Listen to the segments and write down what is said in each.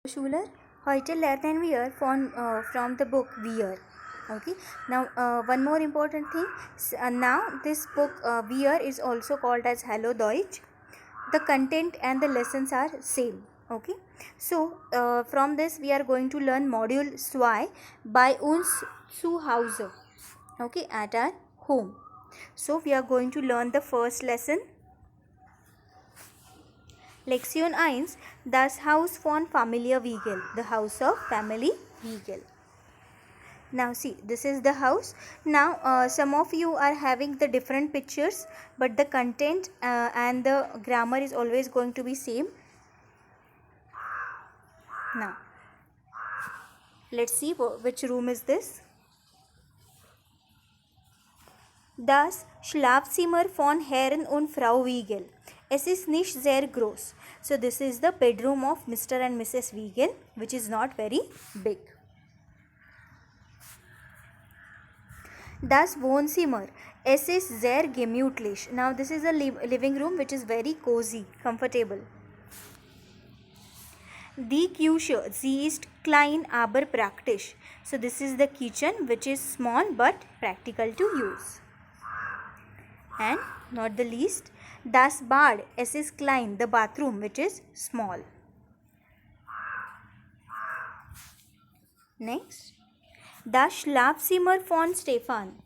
Schuler. Heute lernen wir from the book Wir. Okay. Now one more important thing. Now this book Wir is also called as Hello Deutsch. The content and the lessons are same. Okay. So from this we are going to learn module 2 by uns zu Hause. Okay, at our home. So we are going to learn the first lesson. Lektion 1. Das Haus von Familie Wiegel. The house of family Wiegel. Now see, this is the house. Now some of you are having the different pictures, but the content and the grammar is always going to be same. Now let's see which room is this. Das Schlafzimmer von Herrn und Frau Wiegel. Es ist nicht sehr groß. So this is the bedroom of Mr. and Mrs. Wiegel, which is not very big. Das Wohnzimmer. Es ist sehr gemütlich. Now this is a living room which is very cozy, comfortable. Die Küche. Sie ist klein aber praktisch. So this is the kitchen which is small but practical to use. And not the least, das Bad. Es ist klein. The bathroom which is small. Next. Das Schlafzimmer von Stefan.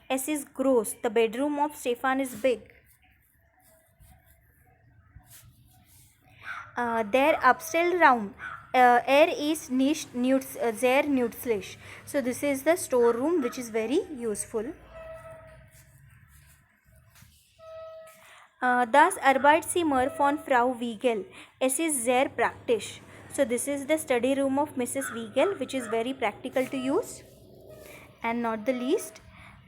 Es ist groß. The bedroom of Stefan is big. Der Abstellraum. Ist nicht sehr nützlich. So this is the storeroom which is very useful. Das Arbeitszimmer von Frau Wiegel. Es ist sehr praktisch. So this is the study room of Mrs. Wiegel, which is very practical to use. And not the least,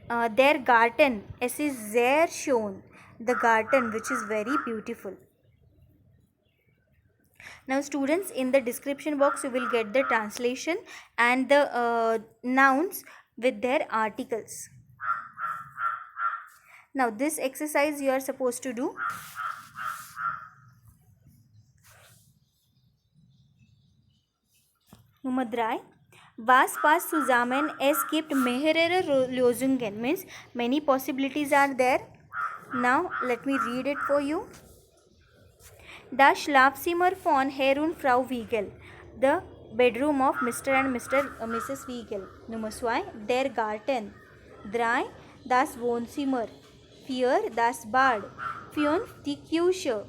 der Garten. Es ist sehr schön. The garden, which is very beautiful. Now students, in the description box you will get the translation and the nouns with their articles. Now this exercise you are supposed to do. Nummer 3. Was passt zusammen? Es gibt mehrere Lösungen. Means many possibilities are there. Now let me read it for you. Das Schlafzimmer von Herr und Frau Wiegel. The bedroom of Mr. and Mrs. Wiegel. Nummer 2. Der Garten. 3. Das Wohnzimmer. 4. Das Bad. 5. Die Küche.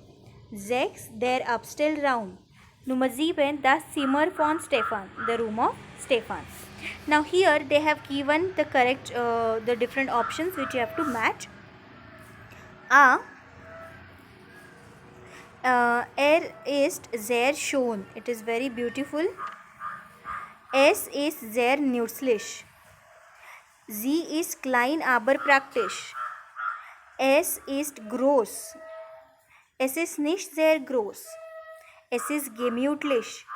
6. Der Abstellraum. Nummer 7. Das Zimmer von Stefan. The room of Stefan. Now here they have given the correct, the different options which you have to match. A. Ist sehr schön. It is very beautiful. Es ist sehr nützlich. Sie ist klein aber praktisch. Es ist groß. Es ist nicht sehr groß. Es ist gemütlich.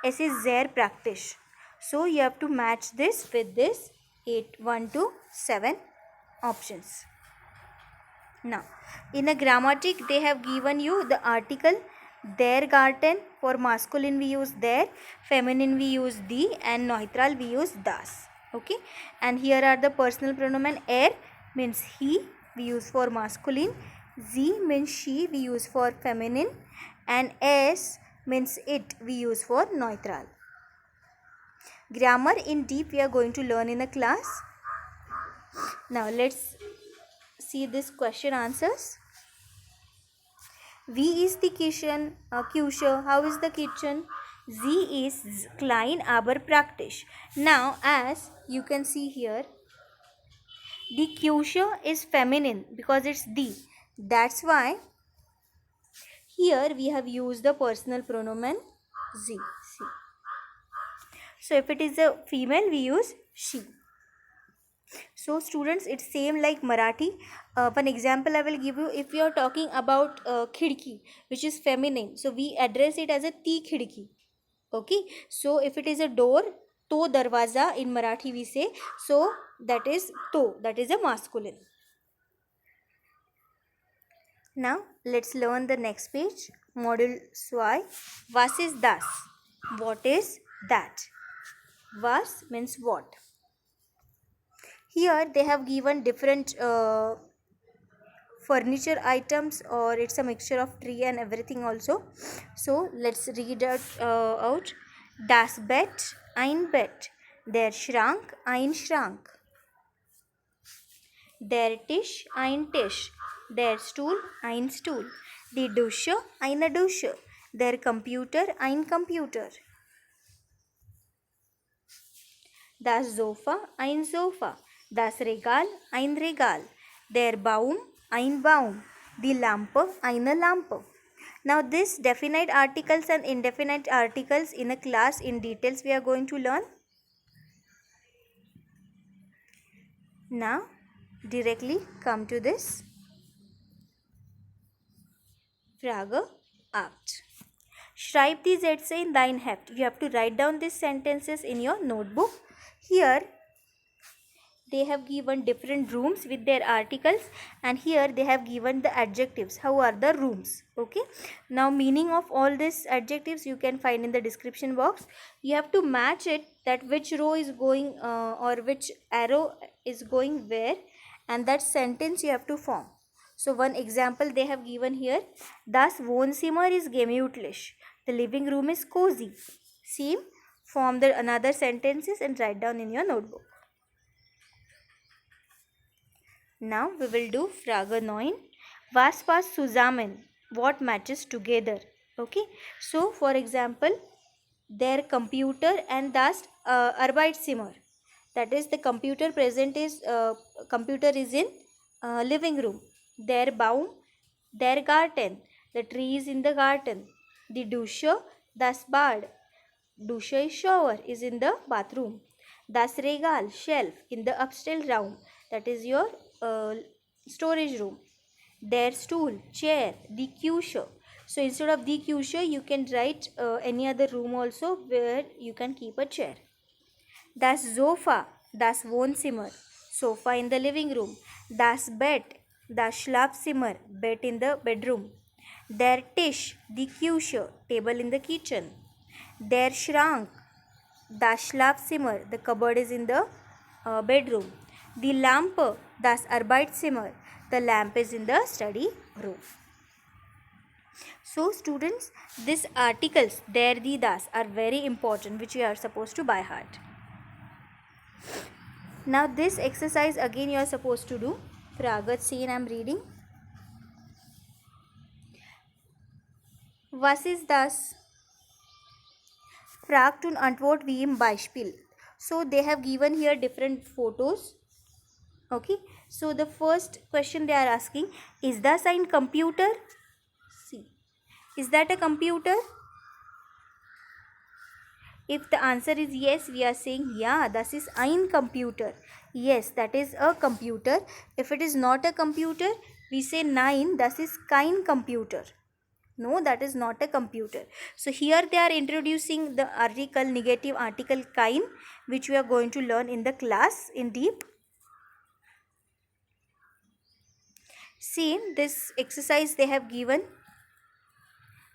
Es ist sehr praktisch. So you have to match this with this 1 to 7 options. Now, in a grammatic, they have given you the article der Garten. For masculine we use der, feminine we use die, and neutral we use das. Okay, and here are the personal pronoun. Er means he, we use for masculine. Sie means she, we use for feminine, and es means it, we use for neutral. Grammar in deep we are going to learn in a class. Now let's see this question answers. Wie ist die Küche? How is the kitchen? Sie ist klein aber praktisch. Now as you can see here, the Küche is feminine because it's die. That's why here we have used the personal pronoun sie. So if it is a female, we use she. So students, it's same like Marathi. One example I will give you. If we are talking about khidki, which is feminine, so we address it as a ti khidki. Okay. So if it is a door, to darwaza in Marathi we say. So that is to. That is a masculine. Now let's learn the next page. Module 2. Was ist das? What is that? Was means what. Here they have given different furniture items, or it's a mixture of tree and everything also. So let's read out. Das Bett, ein Bett. Der Schrank, ein Schrank. Der Tisch, ein Tisch. Der Stuhl, ein Stuhl. Die Dusche, eine Dusche. Der Computer, ein Computer. Das Sofa, ein Sofa. Das Regal, ein Regal. Der Baum, ein Baum. Die Lampe, eine Lampe. Now this definite articles and indefinite articles in a class in details we are going to learn. Now directly come to this Frage 8. Schreib die Sätze in dein Heft. You have to write down these sentences in your notebook. Here they have given different rooms with their articles, and here they have given the adjectives. How are the rooms? Okay. Now meaning of all these adjectives you can find in the description box. You have to match it, that which row is going or which arrow is going where, and that sentence you have to form. So one example they have given here. Das Wohnzimmer is gemütlich. The living room is cozy. Same, form the another sentences and write down in your notebook. Now we will do Frage 9. Was passt zusammen? What matches together? Okay. So for example, their computer and das Arbeitszimmer. That is, the computer present is computer is in living room. Der Baum, der Garten. The tree is in the garden. Die Dusche, das Bad. Dusche is shower, is in the bathroom. Das Regal, shelf, in the upstairs room. That is your storage room. Der Stuhl, chair. Die Küche. So instead of die Küche, you can write any other room also where you can keep a chair. Das Sofa, das Wohnzimmer. Sofa in the living room. Das Bett, das Schlafzimmer. Bed in the bedroom. Der Tisch, die Küche. Table in the kitchen. Der Schrank, das Schlafzimmer. The cupboard is in the bedroom. Die Lampe, das Arbeitszimmer. The lamp is in the study room. So students, these articles, der, die, das, are very important, which you are supposed to by heart. Now this exercise again you are supposed to do. Frage 10 I am reading. Was ist das? Fragt und Antwort wie im Beispiel. So they have given here different photos. Okay. So the first question they are asking, is das ein Computer? See. Is that a computer? If the answer is yes, we are saying, yeah, das ist ein Computer. Yes, that is a computer. If it is not a computer, we say nein, das ist kein Computer. No, that is not a computer. So here they are introducing the article, negative article kein, which we are going to learn in the class in deep. Same, this exercise they have given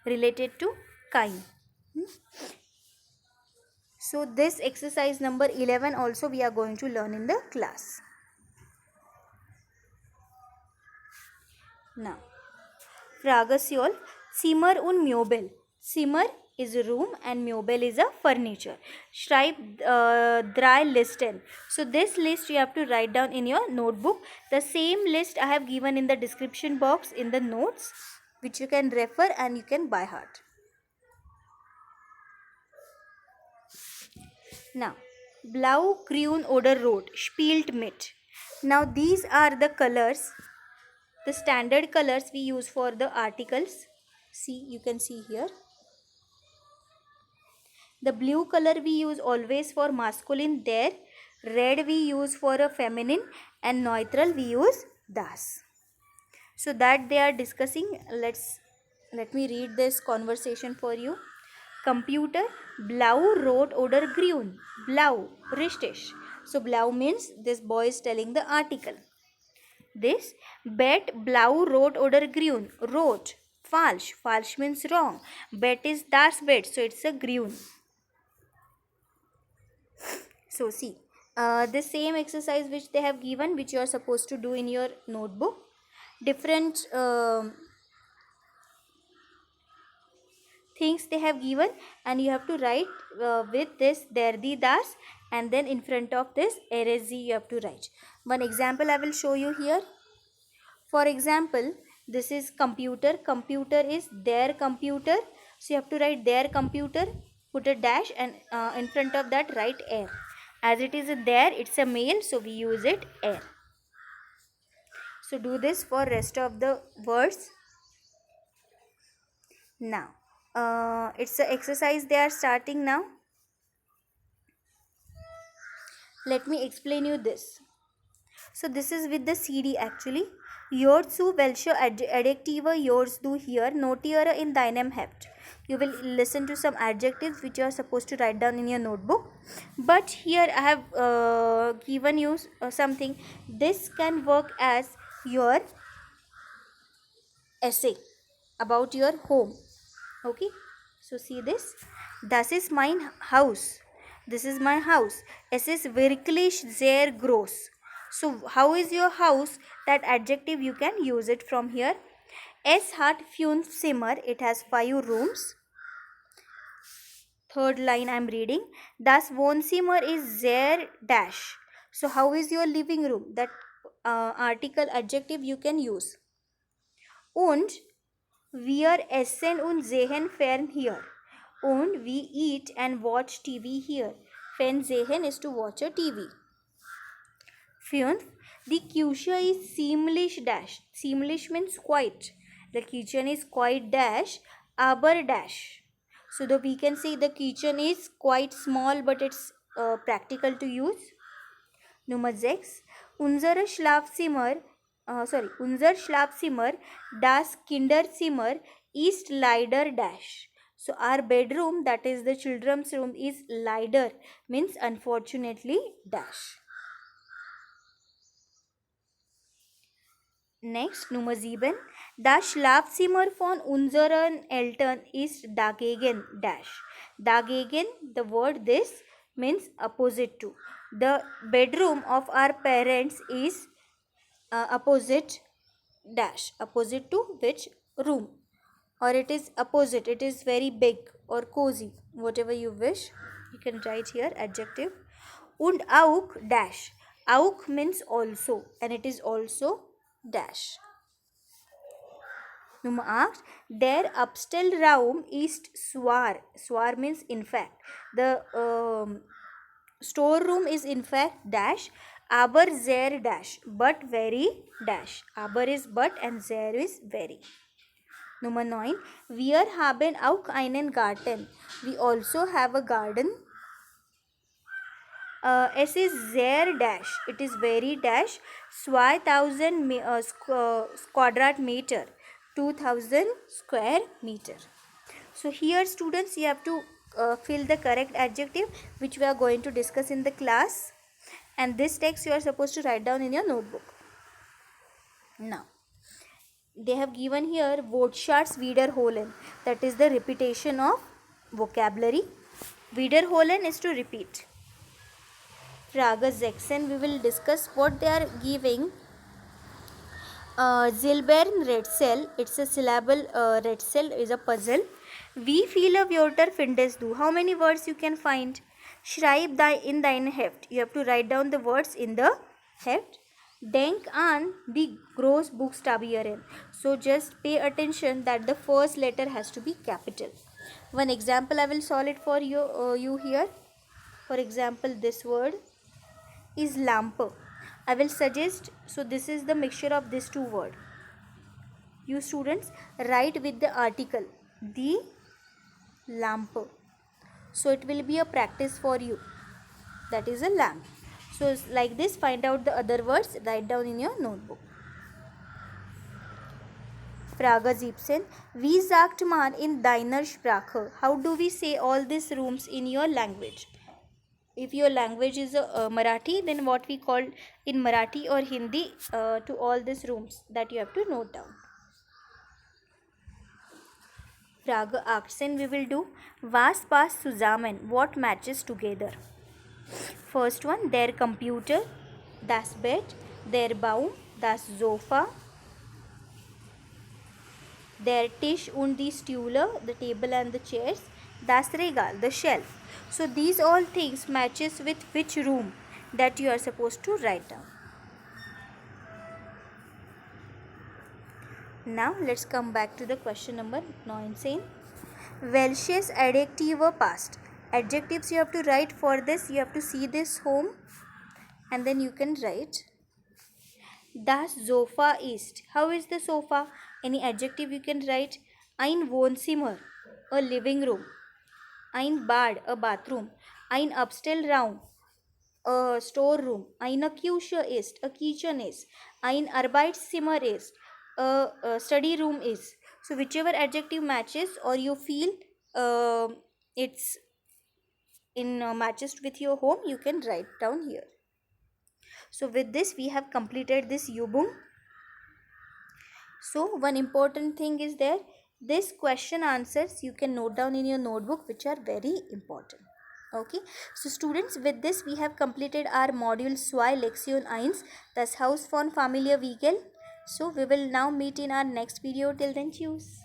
related to kein. So this exercise number 11 also we are going to learn in the class. Now, Frage 12. Zimmer und Möbel. Zimmer is a room and Möbel is a furniture. Schreib drei Listen. So this list you have to write down in your notebook. The same list I have given in the description box in the notes, which you can refer and you can by heart. Now, Blau, Grün oder Rot, spielt mit. Now these are the colors, the standard colors we use for the articles. See, you can see here. The blue color we use always for masculine, there. Red we use for a feminine, and neutral we use das. So that they are discussing. Let me read this conversation for you. Computer, blau, rot oder grün. Blau, richtig. So blau means this boy is telling the article. This Bett, blau, rot oder grün. Rot, falsch. Falsch means wrong. Bett is das Bett, so it's a grün. So see, the same exercise which they have given, which you are supposed to do in your notebook, different things they have given, and you have to write with this Derdi Das, and then in front of this RSZ you have to write. One example I will show you here. For example, this is computer. Computer is their computer, so you have to write their computer, put a dash, and in front of that write air. As it is a there, it's a male, so we use it air. So do this for rest of the words. Now it's the exercise they are starting now. Let me explain you this. So this is with the CD actually. Yorzu welche adjective yorzu here notiere in deinem Heft. You will listen to some adjectives which you are supposed to write down in your notebook. But here I have given you something. This can work as your essay about your home. Okay, so see this. Das ist mein Haus. This is my house. Es ist wirklich sehr groß. So how is your house? That adjective you can use it from here. Es hat 5 Zimmer. It has 5 rooms. Third line I am reading. Das Wohnzimmer ist sehr dash. So how is your living room? That article adjective you can use. Und wir essen und sehen fern hier. Und we eat and watch TV here. Fernsehen is to watch a TV. Fünf, the Küche is ziemlich dash. Ziemlich means quite. The kitchen is quite dash, aber dash. So we can say the kitchen is quite small, but it's practical to use. Nummer 6. Unser Schlafzimmer, das Kinderzimmer, ist leider dash. So our bedroom, that is the children's room, is leider, means unfortunately dash. Next, Nummer 7. Das Schlafzimmer von unseren Eltern ist dagegen dash. Dagegen, the word this means opposite to. The bedroom of our parents is opposite dash. Opposite to which room? Or it is opposite, it is very big or cozy, whatever you wish. You can write here adjective. Und auch dash. Auch means also, and it is also dash. Nummer 8. Der Abstellraum ist zwar. Zwar means in fact. The storeroom is in fact dash. Aber sehr dash. But very dash. Aber is but and sehr is very. Nummer 9. Wir haben auch einen Garten. We also have a garden. Es ist sehr dash. It is very dash. 2000 Quadratmeter. 2000 square meter. So here students, you have to fill the correct adjective which we are going to discuss in the class. And this text you are supposed to write down in your notebook. Now, they have given here Wortschatz wiederholen. That is the repetition of vocabulary. Wiederholen is to repeat. Frage 6, we will discuss what they are giving. Zilbern Rätsel, it's a syllable. Rätsel is a puzzle. Wie viele Wörter findest du? How many words you can find? Schreib in dein Heft. You have to write down the words in the Heft. Denk an die Großbuchstabieren. So just pay attention that the first letter has to be capital. One example I will solve it for you here. For example, this word is Lampe. I will suggest, so this is the mixture of these two words. You students write with the article, the lamp. So it will be a practice for you. That is a lamp. So like this, find out the other words, write down in your notebook. Frage 17. Wie sagt man in deiner Sprache? How do we say all these rooms in your language? If your language is Marathi, then what we call in Marathi or Hindi to all these rooms, that you have to note down. Frage 18 we will do. Was passt zusammen? What matches together? First one, der Computer, das Bett, der Baum, das Sofa, der Tisch und die Stühle, the table and the chairs, das Regal, the shelf. So these all things matches with which room that you are supposed to write down. Now let's come back to the question number 19. Welches Adjektive past. Adjectives you have to write for this. You have to see this home and then you can write. Das Sofa ist. How is the sofa? Any adjective you can write. Ein Wohnzimmer, a living room. Ein Bad, a bathroom. Ein Abstellraum, a storeroom. Eine Küche ist, a kitchen is. Ein Arbeitszimmer ist, a study room is. So whichever adjective matches or you feel it's in matches with your home, you can write down here. So with this we have completed this Übung. So one important thing is there, this question answers you can note down in your notebook, which are very important. Okay, so students, with this we have completed our module 2 Lektion 1, das Haus von Familie Wiegel. So we will now meet in our next video. Till then, choose.